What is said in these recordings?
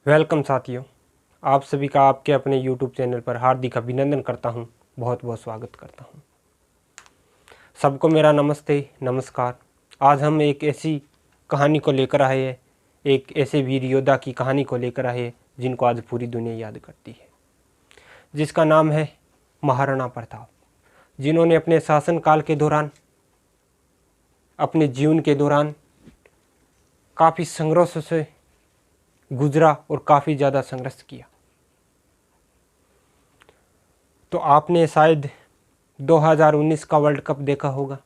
Welcome साथियों, आप सभी का आपके अपने YouTube चैनल पर हार्दिक अभिनंदन करता हूं, बहुत बहुत स्वागत करता हूं। सबको मेरा नमस्ते नमस्कार। आज हम एक ऐसी कहानी को लेकर आए हैं, एक ऐसे वीर योद्धा की कहानी को लेकर आए हैं जिनको आज पूरी दुनिया याद करती है, जिसका नाम है महाराणा प्रताप, जिन्होंने अपने शासनकाल के दौरान, अपने जीवन के दौरान काफ़ी संघर्ष से गुजरा और काफ़ी ज़्यादा संघर्ष किया। तो आपने शायद 2019 का वर्ल्ड कप देखा होगा,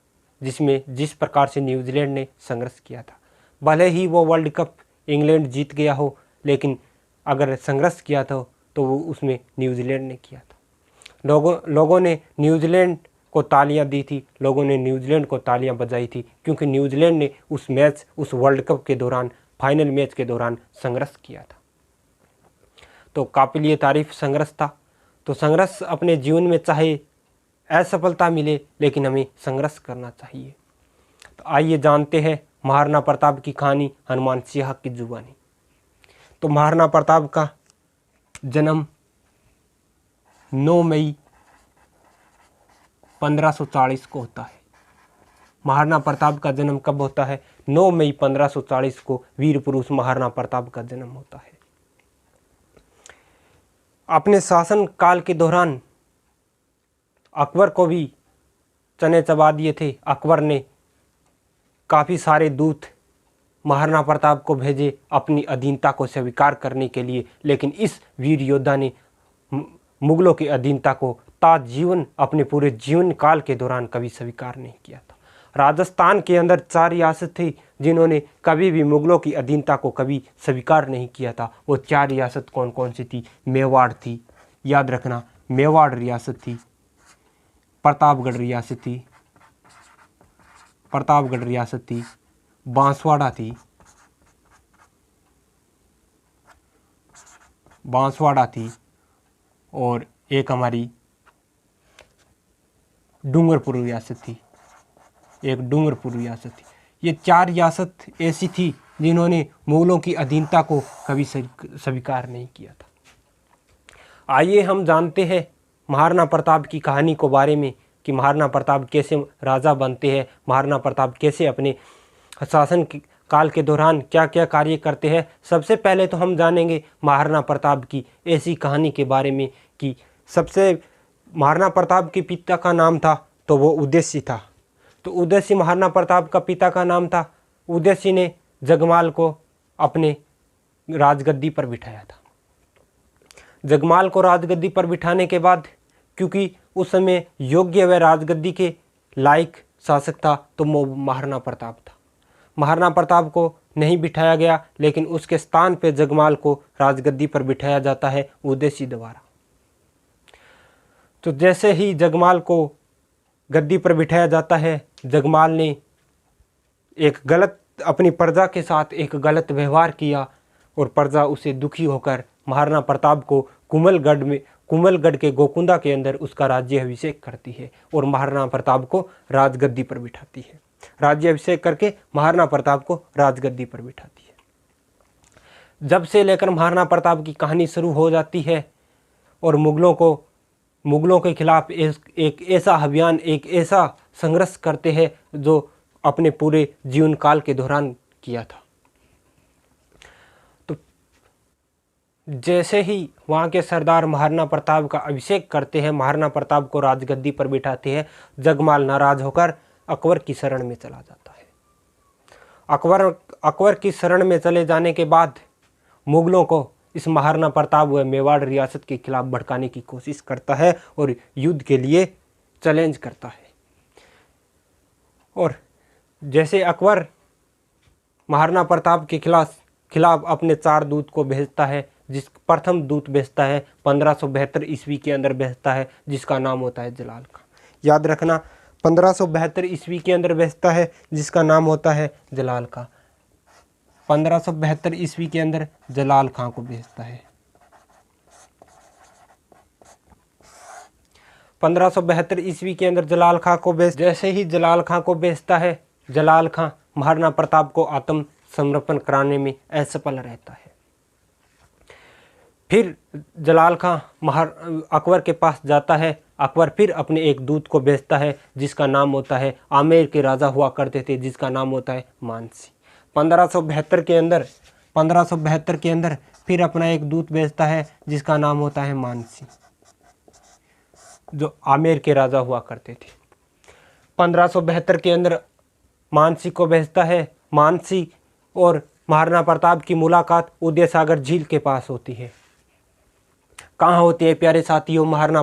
जिसमें जिस प्रकार से न्यूजीलैंड ने संघर्ष किया था। भले ही वो वर्ल्ड कप इंग्लैंड जीत गया हो, लेकिन अगर संघर्ष किया था तो वो उसमें न्यूजीलैंड ने किया था। लोगों ने न्यूजीलैंड को तालियां दी थी, लोगों ने न्यूजीलैंड को तालियां बजाई थी, क्योंकि न्यूजीलैंड ने उस वर्ल्ड कप के दौरान, फाइनल मैच के दौरान संघर्ष किया था। तो काबिल तारीफ संघर्ष था। तो संघर्ष अपने जीवन में चाहे असफलता मिले, लेकिन हमें संघर्ष करना चाहिए। तो आइए जानते हैं महाराणा प्रताप की कहानी हनुमान सिंह की जुबानी। तो महाराणा प्रताप का जन्म 9 मई 1540 को होता है। महाराणा प्रताप का जन्म कब होता है? 9 मई 1540 को वीर पुरुष महाराणा प्रताप का जन्म होता है। अपने शासन काल के दौरान अकबर को भी चने चबा दिए थे। अकबर ने काफ़ी सारे दूत महाराणा प्रताप को भेजे अपनी अधीनता को स्वीकार करने के लिए, लेकिन इस वीर योद्धा ने मुगलों की अधीनता को ताजीवन अपने पूरे जीवन काल के दौरान कभी स्वीकार नहीं किया था। राजस्थान के अंदर 4 रियासत थी जिन्होंने कभी भी मुगलों की अधीनता को कभी स्वीकार नहीं किया था। वो 4 रियासत कौन कौन सी थी? मेवाड़ थी, याद रखना, मेवाड़ रियासत थी, प्रतापगढ़ रियासत थी, बांसवाड़ा थी और एक हमारी डूंगरपुर रियासत थी। ये 4 रियासत ऐसी थी जिन्होंने मुगलों की अधीनता को कभी स्वीकार नहीं किया था। आइए हम जानते हैं महाराणा प्रताप की कहानी को बारे में कि महाराणा प्रताप कैसे राजा बनते हैं, महाराणा प्रताप कैसे अपने शासन काल के दौरान क्या क्या कार्य करते हैं। सबसे पहले तो हम जानेंगे महाराणा प्रताप की ऐसी कहानी के बारे में कि महाराणा प्रताप के पिता का नाम था तो वो उदयसिंह था। तो उदयसिंह महाराणा प्रताप का पिता का नाम था। उदयसिंह ने जगमाल को अपने राजगद्दी पर बिठाया था। जगमाल को राजगद्दी पर बिठाने के बाद, क्योंकि उस समय योग्य व राजगद्दी के लायक शासक था, तो वो महाराणा प्रताप था। महाराणा प्रताप को नहीं बिठाया गया, लेकिन उसके स्थान पर जगमाल को राजगद्दी पर बिठाया जाता है उदयसिंह द्वारा। तो जैसे ही जगमाल को गद्दी पर बिठाया जाता है, जगमाल ने अपनी प्रजा के साथ एक गलत व्यवहार किया और प्रजा उसे दुखी होकर महाराणा प्रताप को कुमलगढ़ के गोकुंदा के अंदर उसका राज्याभिषेक करती है और महाराणा प्रताप को राजगद्दी पर बिठाती है। राज्याभिषेक करके महाराणा प्रताप को राजगद्दी पर बिठाती है। जब से लेकर महाराणा प्रताप की कहानी शुरू हो जाती है और मुगलों के खिलाफ एक ऐसा अभियान, एक ऐसा संघर्ष करते हैं जो अपने पूरे जीवन काल के दौरान किया था। तो जैसे ही वहाँ के सरदार महाराणा प्रताप का अभिषेक करते हैं, महाराणा प्रताप को राजगद्दी पर बिठाते हैं, जगमाल नाराज होकर अकबर की शरण में चला जाता है। अकबर की शरण में चले जाने के बाद मुगलों को इस महाराणा प्रताप व मेवाड़ रियासत के खिलाफ भड़काने की कोशिश करता है और युद्ध के लिए चैलेंज करता है। और जैसे अकबर महाराणा प्रताप के खिलाफ अपने 4 दूत को भेजता है, प्रथम दूत भेजता है 1572 ईस्वी के अंदर भेजता है, जिसका नाम होता है जलाल खां। याद रखना, 1572 ईस्वी के अंदर भेजता है जिसका नाम होता है जलाल खां। 1572 ईस्वी के अंदर जलाल खां को भेजता है। 1572 ईस्वी के अंदर जलाल खां को जैसे ही जलाल खां को भेजता है, जलाल खां महाराणा प्रताप को आत्मसमर्पण कराने में असफल रहता है। फिर जलाल खां अकबर के पास जाता है। अकबर फिर अपने एक दूत को भेजता है जिसका नाम होता है, आमेर के राजा हुआ करते थे जिसका नाम होता है मानसी। 1572 के अंदर फिर अपना एक दूत भेजता है जिसका नाम होता है मानसी, जो आमेर के राजा हुआ करते थे। 1572 के अंदर मानसी को भेजता है। मानसी और महाराणा प्रताप की मुलाकात उदय सागर झील के पास होती है। कहाँ होती है प्यारे साथियों? महाराणा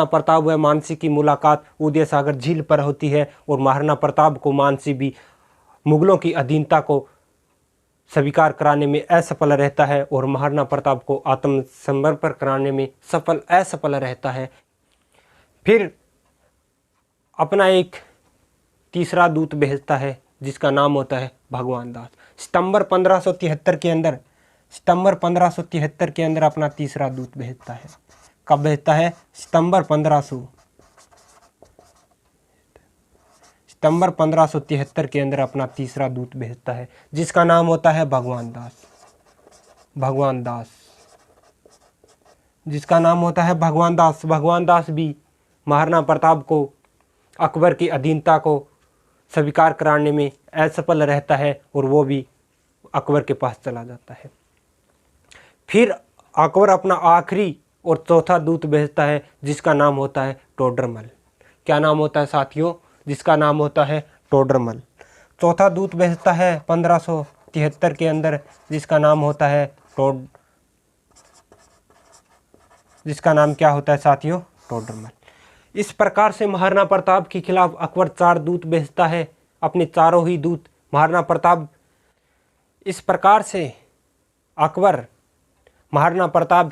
प्रताप व मानसी की मुलाकात उदय सागर झील पर होती है। और महाराणा प्रताप को मानसी भी मुगलों की अधीनता को स्वीकार कराने में असफल रहता है और महाराणा प्रताप को आत्मसमर्पण कराने में असफल रहता है। फिर अपना एक तीसरा दूत भेजता है जिसका नाम होता है भगवान दास। सितंबर 1573 के अंदर अपना तीसरा दूत भेजता है। कब भेजता है? सितंबर 1573 के अंदर अपना तीसरा दूत भेजता है जिसका नाम होता है भगवान दास, जिसका नाम होता है भगवान दास। भगवान दास भी महाराणा प्रताप को अकबर की अधीनता को स्वीकार कराने में असफल रहता है और वो भी अकबर के पास चला जाता है। फिर अकबर अपना आखिरी और चौथा दूत भेजता है जिसका नाम होता है टोडरमल। क्या नाम होता है साथियों? जिसका नाम होता है टोडरमल। चौथा दूत भेजता है 1573 के अंदर जिसका नाम होता है जिसका नाम क्या होता है साथियों? टोडरमल। इस प्रकार से महाराणा प्रताप के खिलाफ अकबर 4 दूत भेजता है, अपने चारों ही दूत। महाराणा प्रताप इस प्रकार से अकबर महाराणा प्रताप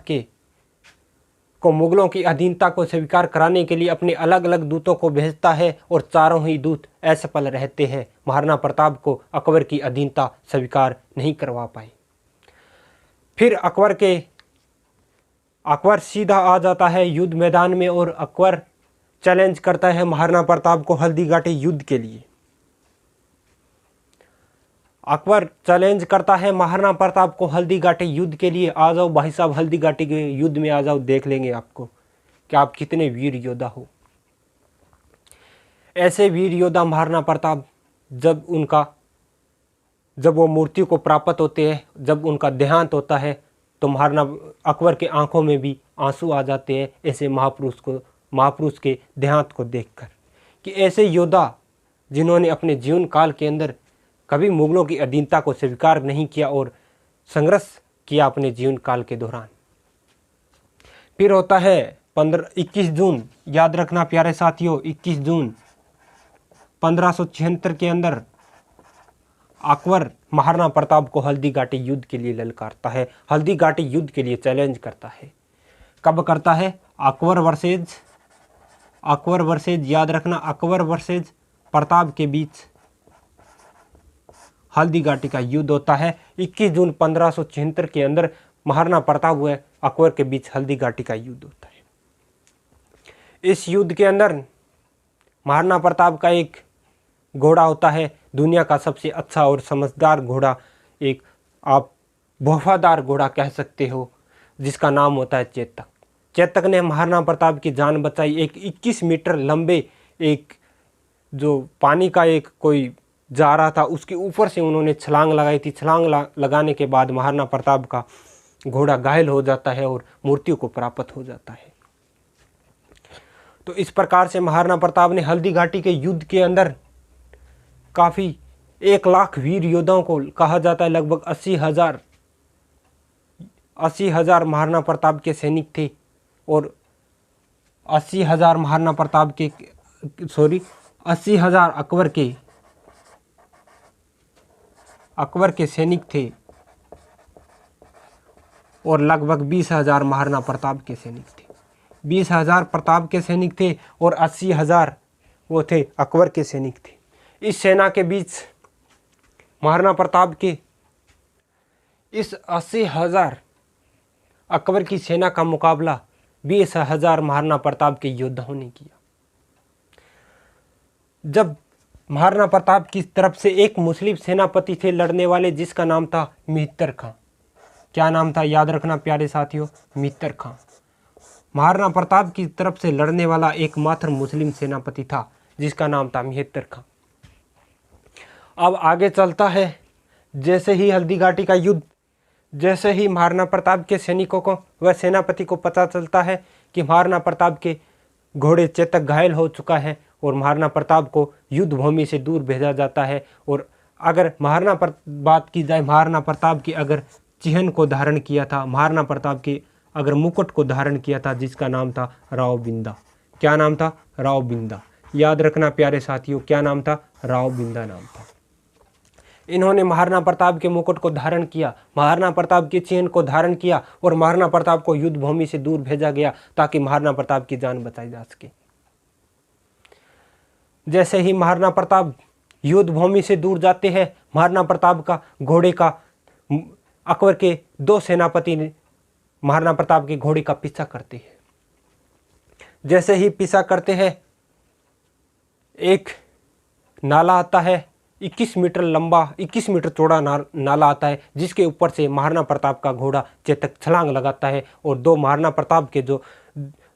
को मुगलों की अधीनता को स्वीकार कराने के लिए अपने अलग अलग दूतों को भेजता है और चारों ही दूत असफल रहते हैं। महाराणा प्रताप को अकबर की अधीनता स्वीकार नहीं करवा पाए। फिर अकबर सीधा आ जाता है युद्ध मैदान में और अकबर चैलेंज करता है महाराणा प्रताप को हल्दीघाटी युद्ध के लिए। अकबर चैलेंज करता है महाराणा प्रताप को हल्दीघाटी युद्ध के लिए। आ जाओ भाई साहब, हल्दीघाटी के युद्ध में आ जाओ, देख लेंगे आपको कि आप कितने वीर योद्धा हो। ऐसे वीर योद्धा महाराणा प्रताप जब वो मृत्यु को प्राप्त होते हैं, जब उनका देहांत होता है, तो महाराणा अकबर के आंखों में भी आंसू आ जाते हैं ऐसे महापुरुष के देहांत को देखकर, कि ऐसे योद्धा जिन्होंने अपने जीवन काल के अंदर कभी मुगलों की अधीनता को स्वीकार नहीं किया और संघर्ष किया अपने जीवन काल के दौरान। फिर होता है 21 जून, याद रखना प्यारे साथियों, 21 जून 1576 के अंदर अकबर महाराणा प्रताप को हल्दीघाटी युद्ध के लिए ललकारता है, हल्दीघाटी युद्ध के लिए चैलेंज करता है। कब करता है? अकबर वर्सेज याद रखना, अकबर वर्सेज प्रताप के बीच हल्दीघाटी का युद्ध होता है। 21 जून 1576 के अंदर महाराणा प्रताप व अकबर के बीच हल्दीघाटी का युद्ध होता है। इस युद्ध के अंदर महाराणा प्रताप का एक घोड़ा होता है, दुनिया का सबसे अच्छा और समझदार घोड़ा, एक आप वफादार घोड़ा कह सकते हो, जिसका नाम होता है चेतक। चेतक ने महाराणा प्रताप की जान बचाई। एक 21 मीटर लंबे एक जो पानी का एक कोई जा रहा था, उसके ऊपर से उन्होंने छलांग लगाई थी। छलांग लगाने के बाद महाराणा प्रताप का घोड़ा घायल हो जाता है और मृत्यु को प्राप्त हो जाता है। तो इस प्रकार से महाराणा प्रताप ने हल्दीघाटी के युद्ध के अंदर काफ़ी 1 लाख वीर योद्धाओं को, कहा जाता है लगभग 80,000 महाराणा प्रताप के सैनिक थे और 80,000 महाराणा प्रताप के 80,000 अकबर के सैनिक थे और लगभग 20,000 महाराणा प्रताप के सैनिक थे। 20,000 प्रताप के सैनिक थे और 80,000 वो थे अकबर के सैनिक थे। इस सेना के बीच महाराणा प्रताप के इस 80,000 अकबर की सेना का मुकाबला 20,000 महाराणा प्रताप के योद्धाओं ने किया। जब महाराणा प्रताप की तरफ से एक मुस्लिम सेनापति थे लड़ने वाले, जिसका नाम था मेहतर खां। क्या नाम था, याद रखना प्यारे साथियों, मित्र खां। महाराणा प्रताप की तरफ से लड़ने वाला एकमात्र मुस्लिम सेनापति था जिसका नाम था मित्र खां। अब आगे चलता है, जैसे ही हल्दी घाटी का युद्ध, जैसे ही महाराणा प्रताप के सैनिकों को व सेनापति को पता चलता है कि महाराणा प्रताप के घोड़े चेतक घायल हो चुका है और महाराणा प्रताप को युद्ध भूमि से दूर भेजा जाता है। और अगर बात की जाए महाराणा प्रताप की अगर चिन्ह को धारण किया था, महाराणा प्रताप के अगर मुकुट को धारण किया था जिसका नाम था राव बिंदा। क्या नाम था, राव बिंदा। याद रखना प्यारे साथियों, क्या नाम था, राव बिंदा नाम था। इन्होंने महाराणा प्रताप के मुकुट को धारण किया, महाराणा प्रताप के चिन्ह को धारण किया और महाराणा प्रताप को युद्ध भूमि से दूर भेजा गया ताकि महाराणा प्रताप की जान बचाई जा सके। जैसे ही महाराणा प्रताप युद्ध भूमि से दूर जाते हैं, महाराणा प्रताप का घोड़े का अकबर के 2 सेनापति ने महाराणा प्रताप के घोड़े का पीछा करते हैं। जैसे ही पीछा करते हैं, एक नाला आता है, 21 मीटर लंबा 21 मीटर चौड़ा नाला आता है जिसके ऊपर से महाराणा प्रताप का घोड़ा चेतक छलांग लगाता है और 2 महाराणा प्रताप के जो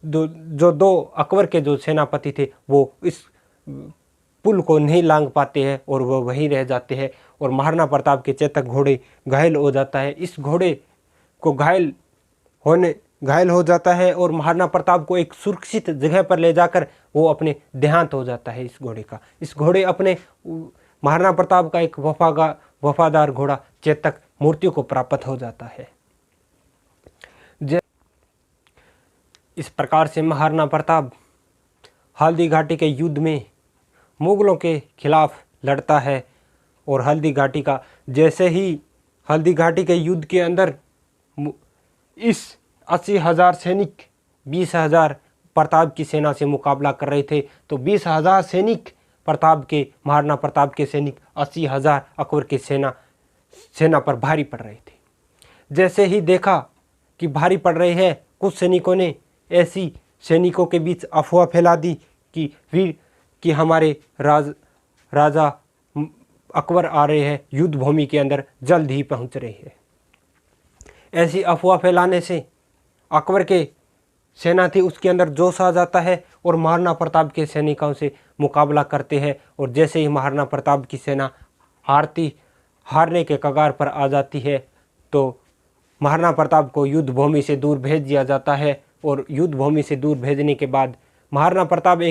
दो अकबर के जो सेनापति थे वो इस पुल को नहीं लांघ पाते हैं और वो वहीं रह जाते हैं और महाराणा प्रताप के चेतक घोड़े घायल हो जाता है। इस घोड़े को घायल हो जाता है और महाराणा प्रताप को एक सुरक्षित जगह पर ले जाकर वो अपने देहांत हो जाता है इस घोड़े का। इस घोड़े अपने महाराणा प्रताप का एक वफादार घोड़ा चेतक मृत्यु को प्राप्त हो जाता है। इस प्रकार से महाराणा प्रताप हल्दी घाटी के युद्ध में मुगलों के खिलाफ लड़ता है और हल्दी घाटी का, जैसे ही हल्दी घाटी के युद्ध के अंदर इस 80,000 सैनिक 20,000 प्रताप की सेना से मुकाबला कर रहे थे, तो 20,000 सैनिक महाराणा प्रताप के सैनिक 80,000 अकबर के सेना पर भारी पड़ रहे थे। जैसे ही देखा कि भारी पड़ रहे हैं, कुछ सैनिकों ने ऐसी सैनिकों के बीच अफवाह फैला दी कि हमारे राजा अकबर आ रहे हैं, युद्ध भूमि के अंदर जल्द ही पहुंच रहे हैं। ऐसी अफवाह फैलाने से अकबर के सेना थी उसके अंदर जोश आ जाता है और महाराणा प्रताप के सैनिकों से मुकाबला करते हैं। और जैसे ही महाराणा प्रताप की सेना हारने के कगार पर आ जाती है तो महाराणा प्रताप को युद्ध भूमि से दूर भेज दिया जाता है। और युद्ध भूमि से दूर भेजने के बाद महाराणा प्रताप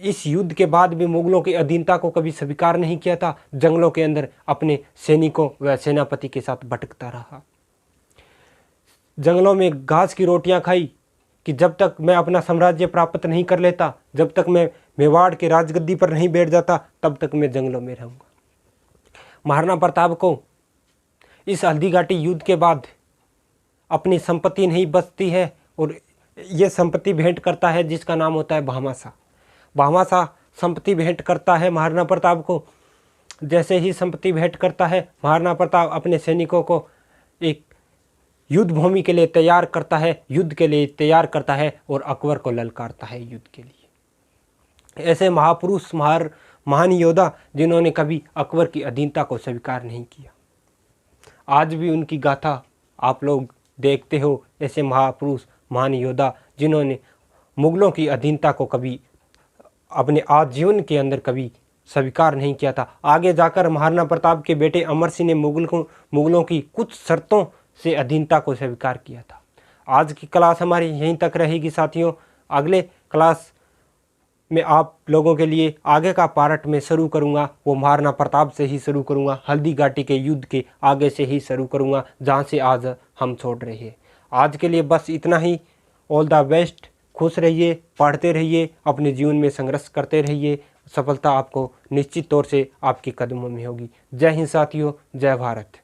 इस युद्ध के बाद भी मुगलों की अधीनता को कभी स्वीकार नहीं किया था। जंगलों के अंदर अपने सैनिकों व सेनापति के साथ भटकता रहा, जंगलों में घास की रोटियां खाई कि जब तक मैं अपना साम्राज्य प्राप्त नहीं कर लेता, जब तक मैं मेवाड़ के राजगद्दी पर नहीं बैठ जाता, तब तक मैं जंगलों में रहूंगा। महाराणा प्रताप को इस हल्दी घाटी युद्ध के बाद अपनी संपत्ति नहीं बचती है और ये संपत्ति भेंट करता है जिसका नाम होता है भामाशाह। भामाशाह संपत्ति भेंट करता है महाराणा प्रताप को। जैसे ही संपत्ति भेंट करता है, महाराणा प्रताप अपने सैनिकों को एक युद्ध भूमि के लिए तैयार करता है, युद्ध के लिए तैयार करता है और अकबर को ललकारता है युद्ध के लिए। ऐसे महापुरुष, महान योद्धा जिन्होंने कभी अकबर की अधीनता को स्वीकार नहीं किया, आज भी उनकी गाथा आप लोग देखते हो। ऐसे महापुरुष, महान योद्धा जिन्होंने मुगलों की अधीनता को कभी अपने आजीवन के अंदर कभी स्वीकार नहीं किया था। आगे जाकर महाराणा प्रताप के बेटे अमर सिंह ने मुगलों की कुछ शर्तों से अधीनता को स्वीकार किया था। आज की क्लास हमारी यहीं तक रहेगी साथियों। अगले क्लास में आप लोगों के लिए आगे का पार्ट में शुरू करूंगा, वो महाराणा प्रताप से ही शुरू करूंगा, हल्दी घाटी के युद्ध के आगे से ही शुरू करूंगा जहां से आज हम छोड़ रहे हैं। आज के लिए बस इतना ही। All the best. खुश रहिए, पढ़ते रहिए, अपने जीवन में संघर्ष करते रहिए। सफलता आपको निश्चित तौर से आपके कदमों में होगी। जय हिंद साथियों, जय भारत।